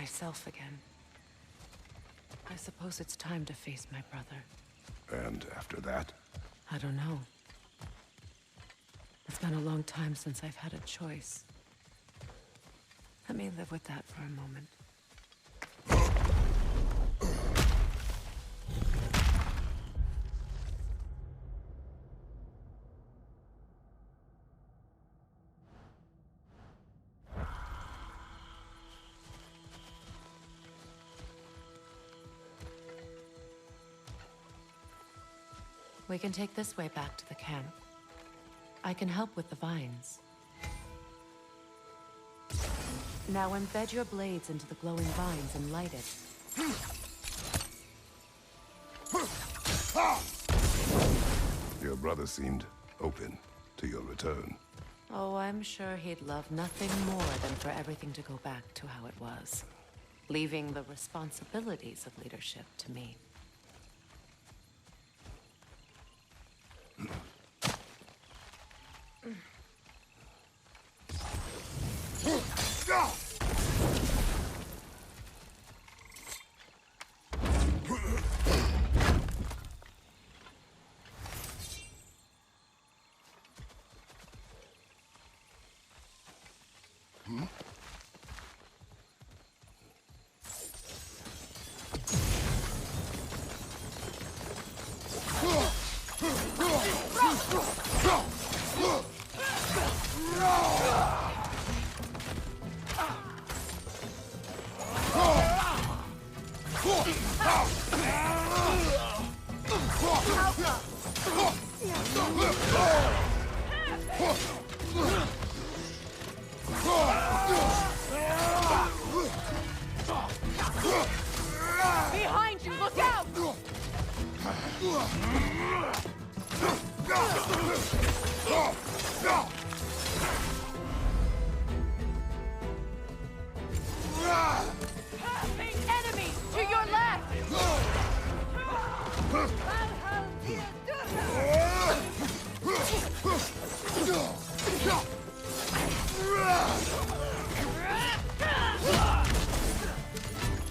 myself again. I suppose it's time to face my brother. And after that? I don't know. It's been a long time since I've had a choice. Let me live with that for a moment. We can take this way back to the camp. I can help with the vines. Now embed your blades into the glowing vines and light it. Your brother seemed open to your return. Oh, I'm sure he'd love nothing more than for everything to go back to how it was, leaving the responsibilities of leadership to me. Behind you, look out! Enemy to your left!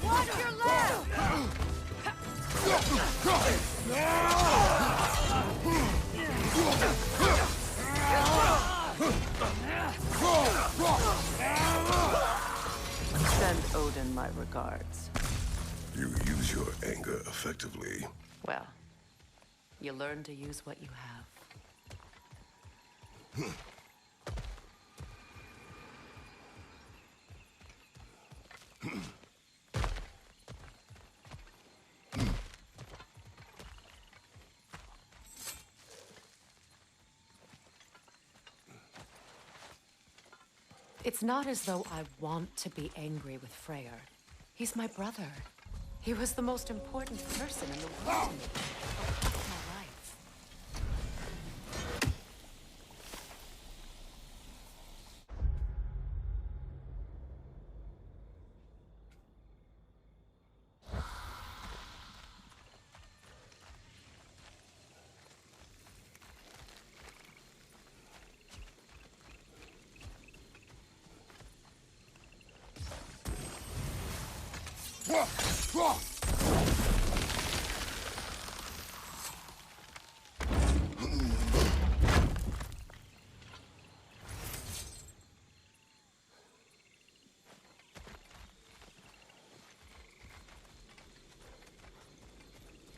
Watch your left! Send Odin my regards. You use your anger effectively. Well, you learn to use what you have. It's not as though I want to be angry with Freyr. He's my brother. He was the most important person in the world to me. For my life.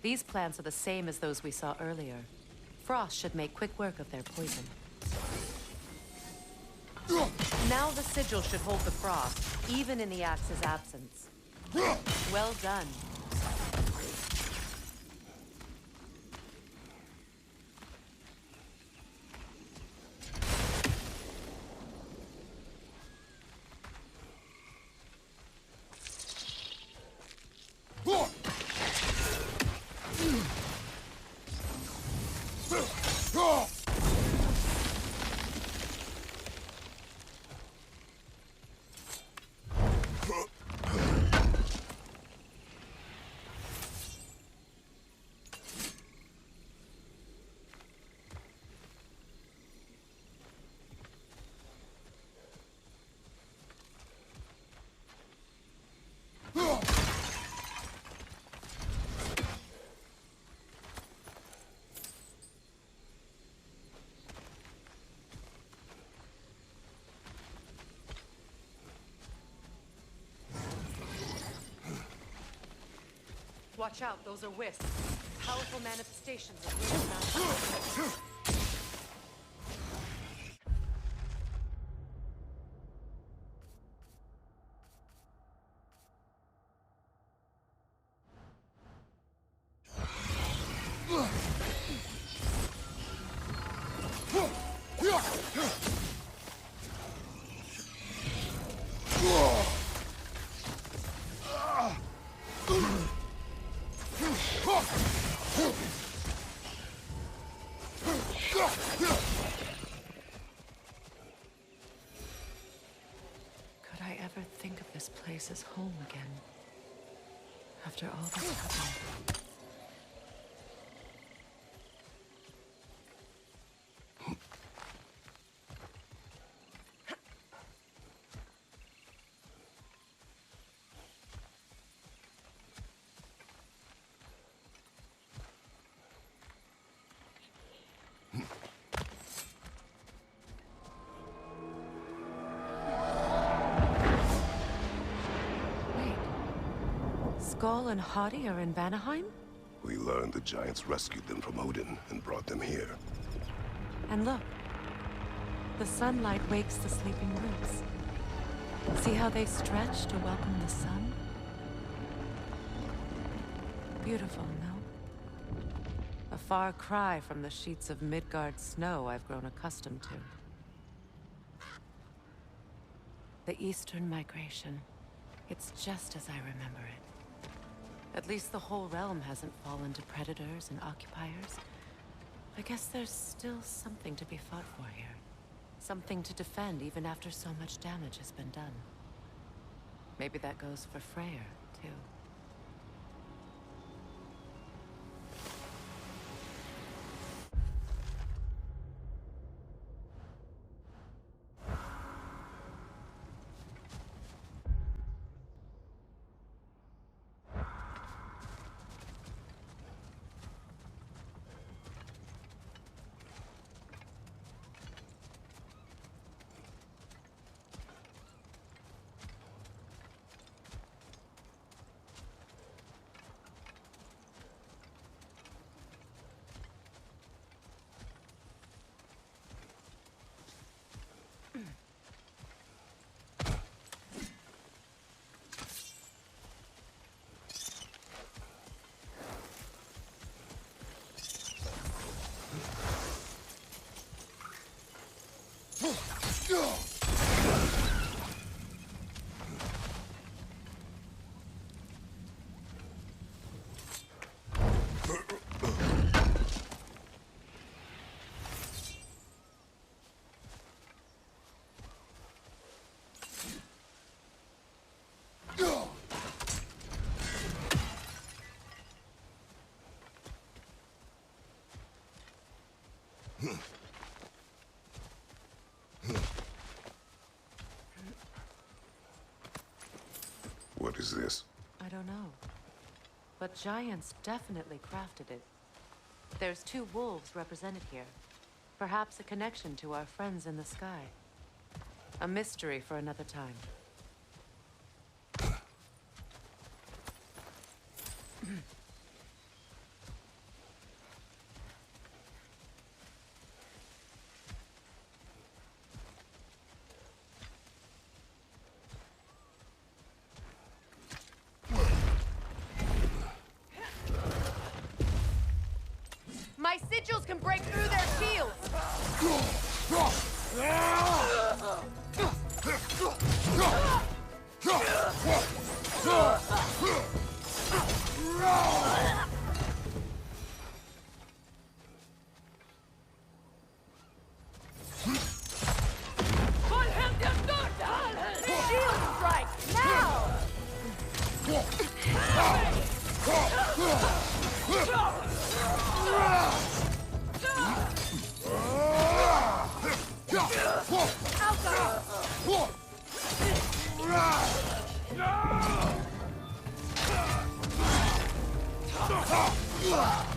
These plants are the same as those we saw earlier. Frost should make quick work of their poison. Now the sigil should hold the frost, even in the axe's absence. Well done. Watch out, those are wisps. Powerful manifestations of weird magic. Could I ever think of this place as home again? After all that's happened. Skull and Hati are in Vanaheim? We learned the giants rescued them from Odin and brought them here. And look. The sunlight wakes the sleeping roots. See how they stretch to welcome the sun? Beautiful, no? A far cry from the sheets of Midgard snow I've grown accustomed to. The Eastern migration. It's just as I remember it. At least the whole realm hasn't fallen to predators and occupiers. I guess there's still something to be fought for here. Something to defend even after so much damage has been done. Maybe that goes for Freyr, too. What is this? I don't know. But giants definitely crafted it. There's 2 wolves represented here. Perhaps a connection to our friends in the sky. A mystery for another time. My sigils can break through their shields! Shield strike, now!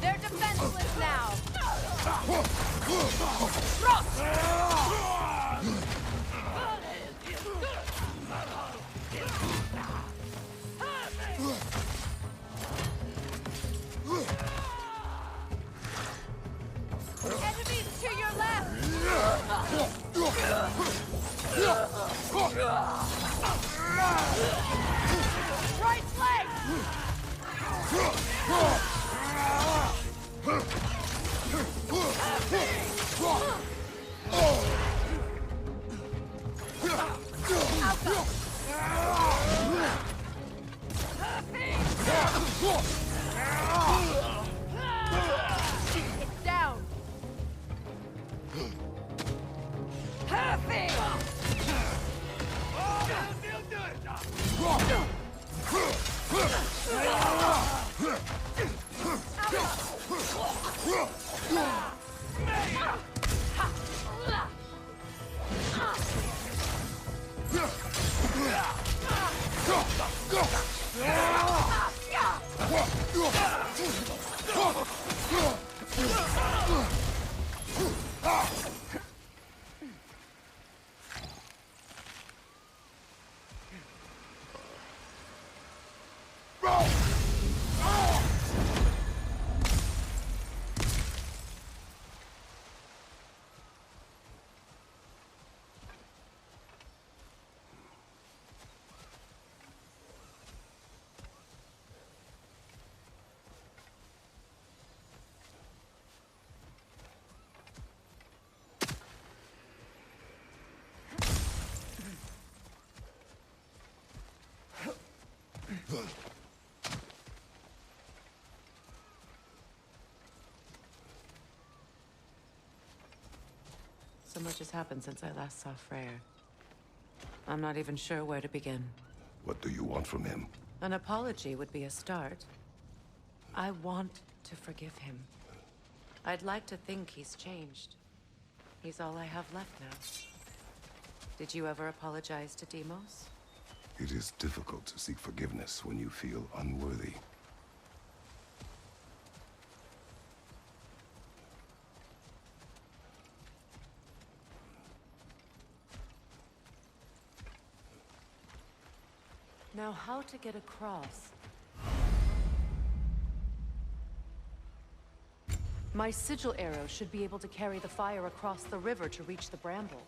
They're defenseless now! Right leg! It's down! Perfect! So much has happened since I last saw Freyr. I'm not even sure where to begin. What do you want from him? An apology would be a start. I want to forgive him. I'd like to think he's changed. He's all I have left now. Did you ever apologize to Deimos? It is difficult to seek forgiveness when you feel unworthy. Now, how to get across? My sigil arrow should be able to carry the fire across the river to reach the bramble.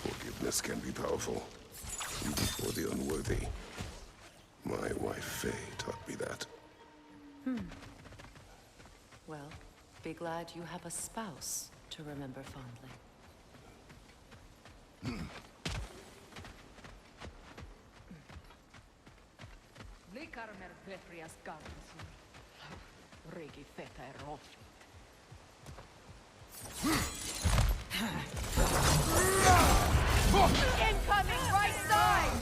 Forgiveness can be powerful, even for the unworthy. My wife Faye taught me that. Well, be glad you have a spouse to remember fondly. Incoming right side!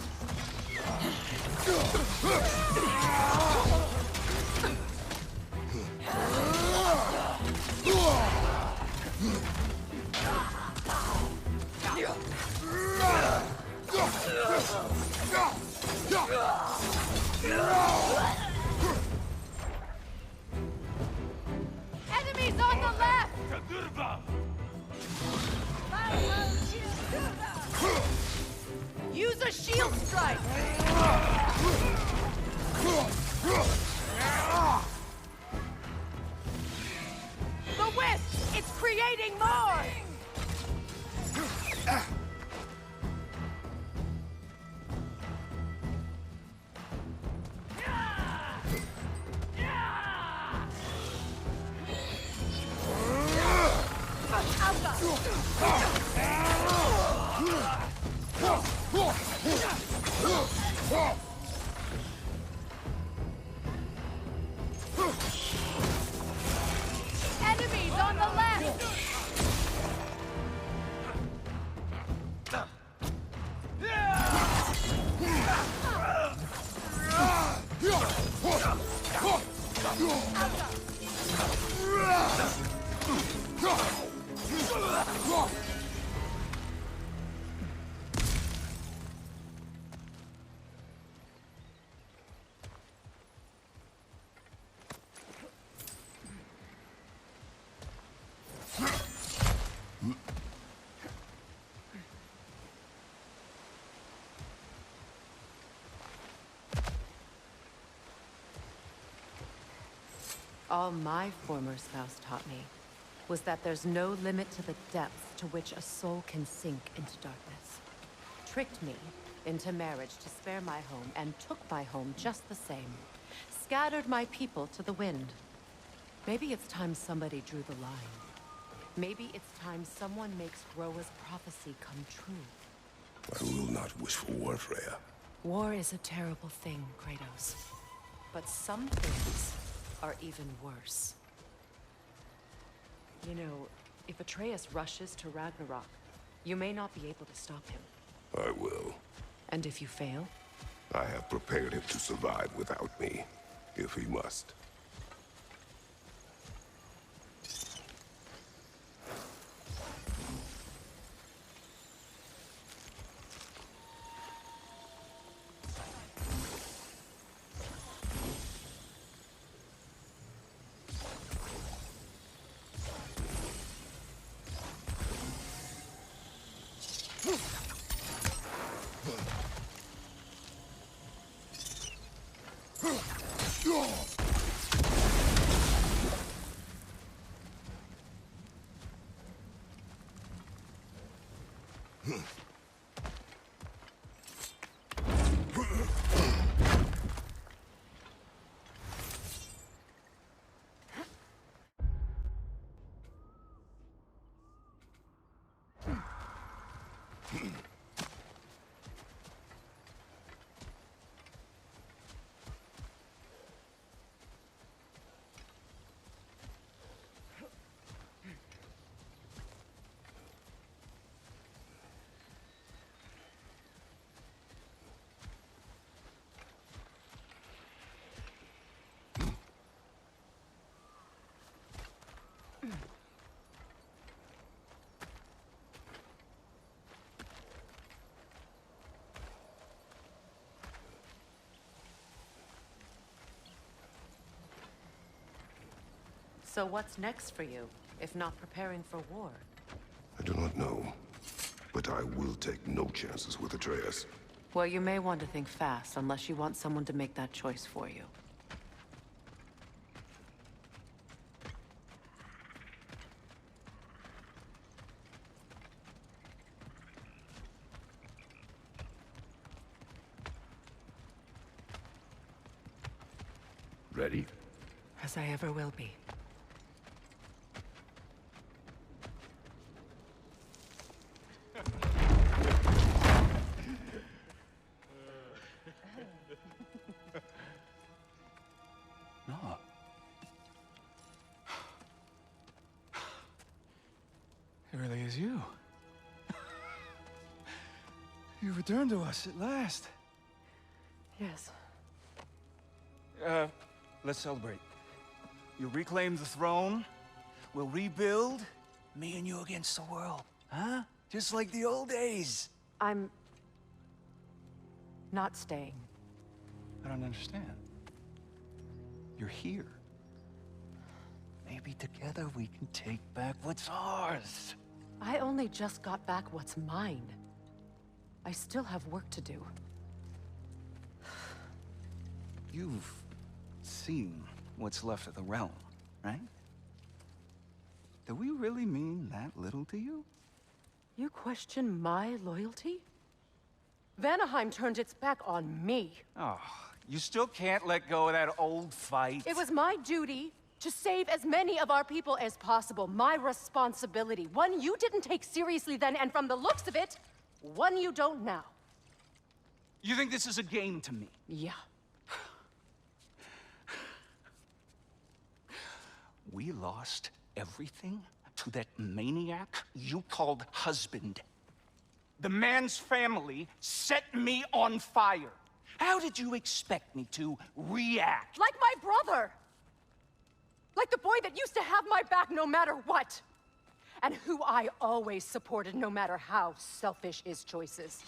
Enemies on the left! Use a shield strike! The wisp! It's creating more! All my former spouse taught me was that there's no limit to the depths to which a soul can sink into darkness. Tricked me into marriage to spare my home, and took my home just the same. Scattered my people to the wind. Maybe it's time somebody drew the line. Maybe it's time someone makes Groa's prophecy come true. I will not wish for war, Freyr. War is a terrible thing, Kratos. But some things are even worse. You know, if Atreus rushes to Ragnarok, you may not be able to stop him. I will. And if you fail? I have prepared him to survive without me, if he must. So what's next for you, if not preparing for war? I do not know, but I will take no chances with Atreus. Well, you may want to think fast, unless you want someone to make that choice for you. Ready? As I ever will be. No. It really is you. You returned to us at last. Yes. Let's celebrate. You reclaim the throne, we'll rebuild, me and you against the world. Huh? Just like the old days. I'm... not staying. I don't understand. You're here. Maybe together we can take back what's ours. I only just got back what's mine. I still have work to do. You've seen what's left of the realm, right? Do we really mean that little to you? You question my loyalty? Vanaheim turned its back on me. Oh, you still can't let go of that old fight? It was my duty to save as many of our people as possible. My responsibility. One you didn't take seriously then, and from the looks of it, one you don't now. You think this is a game to me? Yeah. We lost everything to that maniac you called husband. The man's family set me on fire. How did you expect me to react? Like my brother! Like the boy that used to have my back no matter what! And who I always supported no matter how selfish his choices.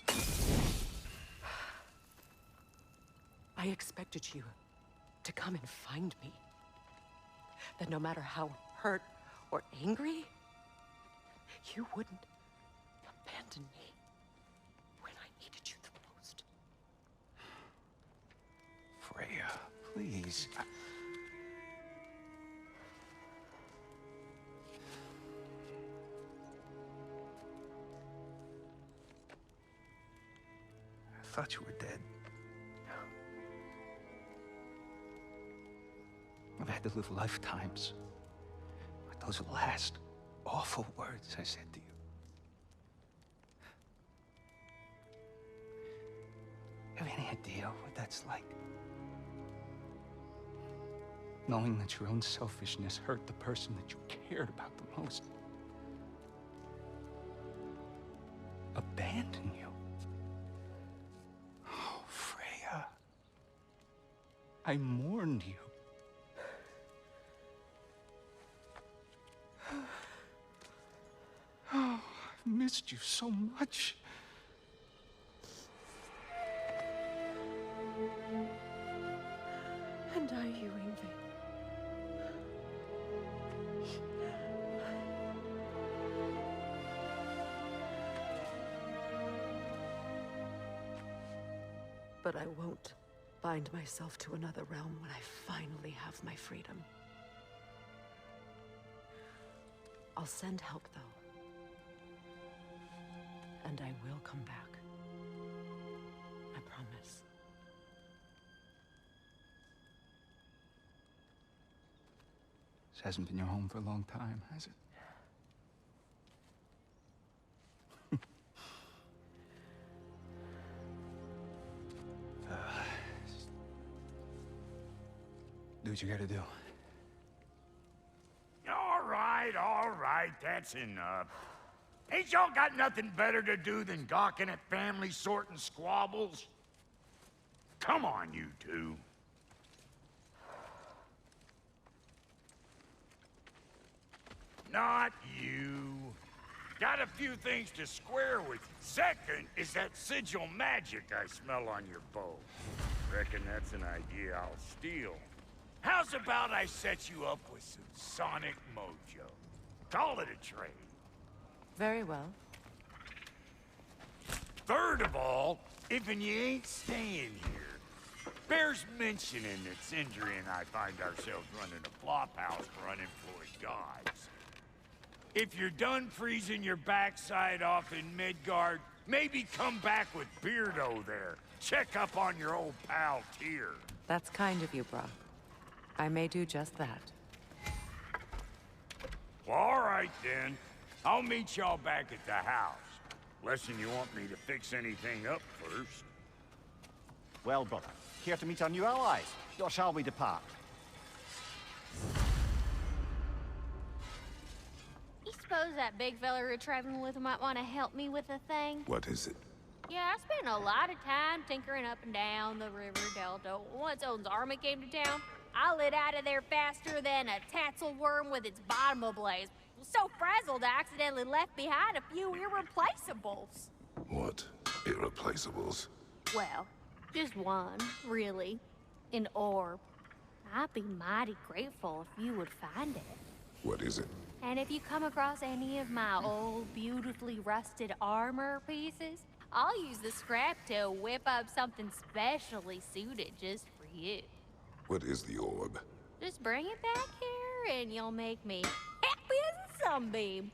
I expected you to come and find me. That no matter how hurt or angry, you wouldn't abandon me when I needed you the most. Freya, please. thought you were dead. I've had to live lifetimes with those last awful words I said to you. Have any idea what that's like? Knowing that your own selfishness hurt the person that you cared about the most. Abandon you. Oh, Freya. I mourned you. Oh, I've missed you so much. And are you, Yngvi? But I won't bind myself to another realm when I finally have my freedom. I'll send help, though. And I will come back. I promise. This hasn't been your home for a long time, has it? Do what you gotta do. All right, that's enough. Ain't y'all got nothing better to do than gawking at family sorting squabbles? Come on, you two. Not you. Got a few things to square with you. Second is that sigil magic I smell on your bow. Reckon that's an idea I'll steal. How's about I set you up with some sonic mojo? Call it a trade. Very well. Third of all, if you ain't staying here, bears mentioning that Sindri and I find ourselves running a flop house for unemployed gods. If you're done freezing your backside off in Midgard, maybe come back with Beardo there. Check up on your old pal Tyr. That's kind of you, Brock. I may do just that. Well, all right then. I'll meet y'all back at the house. Lesson you want me to fix anything up first. Well, brother, here to meet our new allies. Or shall we depart? You suppose that big fella we're traveling with might want to help me with a thing? What is it? Yeah, I spent a lot of time tinkering up and down the river delta. Once Odin's army came to town, I lit out of there faster than a tassel worm with its bottom ablaze. So frazzled, I accidentally left behind a few irreplaceables. What irreplaceables? Well, just one, really. An orb. I'd be mighty grateful if you would find it. What is it? And if you come across any of my old, beautifully rusted armor pieces, I'll use the scrap to whip up something specially suited just for you. What is the orb? Just bring it back here and you'll make me happy as a sunbeam.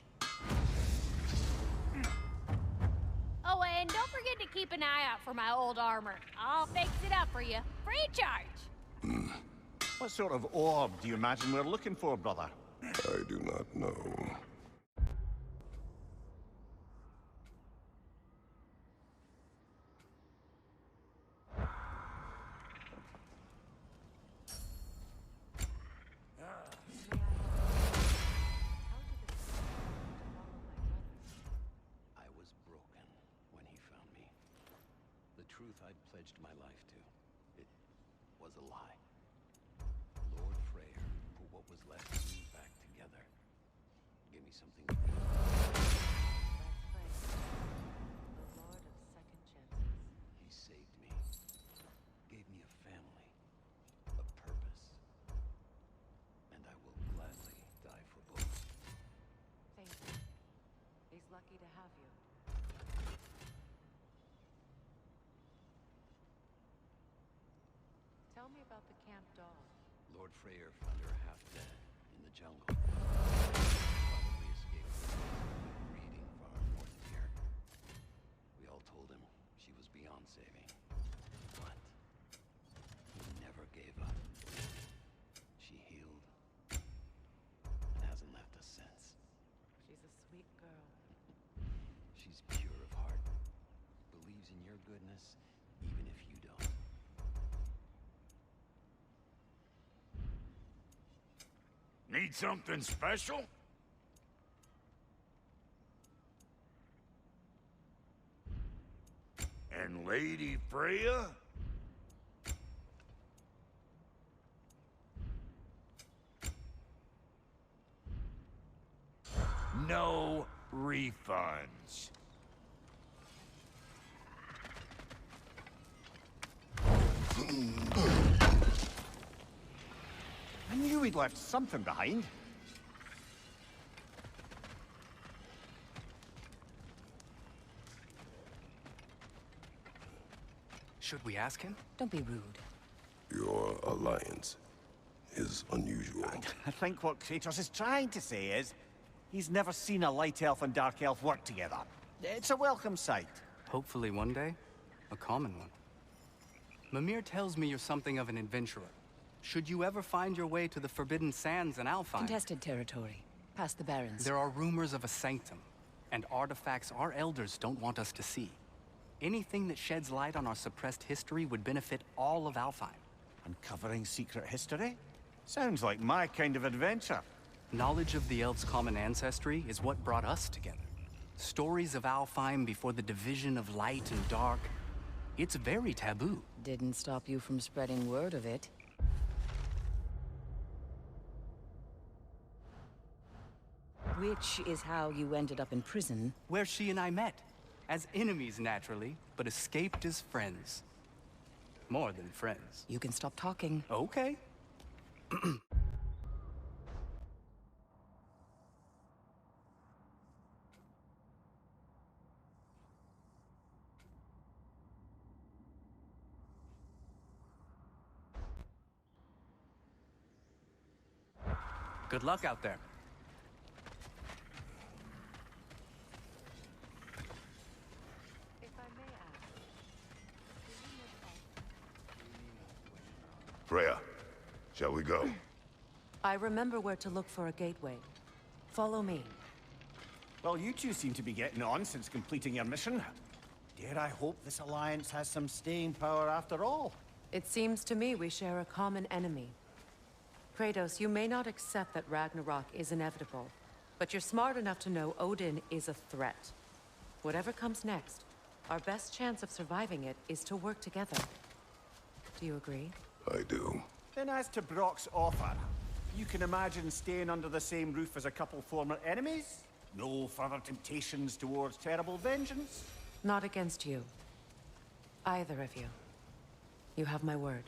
Oh, and don't forget to keep an eye out for my old armor. I'll fix it up for you, free of charge. What sort of orb do you imagine we're looking for, brother? I do not know. I was broken when he found me. The truth I'd pledged my life to, it was a lie. Lord Freyr put what was left of me back together. Gave me something to do. That's Freyr, the Lord of Second Chances. He saved me. Gave me a family. A purpose. And I will gladly die for both. Thank you. He's lucky to have you. Tell me about the camp dog. Lord Freyr found her half dead in the jungle. Probably escaped from breeding farm north of here. We all told him she was beyond saving. sense. She's a sweet girl. She's pure of heart. Believes in your goodness, even if you don't. Need something special? And Lady Freyr? No refunds. I knew we'd left something behind. Should we ask him? Don't be rude. Your alliance is unusual. I think what Kratos is trying to say is, he's never seen a light elf and dark elf work together. It's a welcome sight. Hopefully one day, a common one. Mimir tells me you're something of an adventurer. Should you ever find your way to the Forbidden Sands in Alfheim... Contested territory. Past the Barrens. There are rumors of a Sanctum, and artifacts our elders don't want us to see. Anything that sheds light on our suppressed history would benefit all of Alfheim. Uncovering secret history? Sounds like my kind of adventure. Knowledge of the elves' common ancestry is what brought us together. Stories of Alfheim before the division of light and dark. It's very taboo. Didn't stop you from spreading word of it. Which is how you ended up in prison. Where she and I met. As enemies, naturally, but escaped as friends. More than friends. You can stop talking. Okay. Good luck out there. If I may ask, Freya, shall we go? I remember where to look for a gateway. Follow me. Well, you two seem to be getting on since completing your mission. Dare I hope this alliance has some staying power after all? It seems to me we share a common enemy. Kratos, you may not accept that Ragnarok is inevitable, but you're smart enough to know Odin is a threat. Whatever comes next, our best chance of surviving it is to work together. Do you agree? I do. Then as to Brock's offer, you can imagine staying under the same roof as a couple former enemies? No further temptations towards terrible vengeance? Not against you. Either of you. You have my word.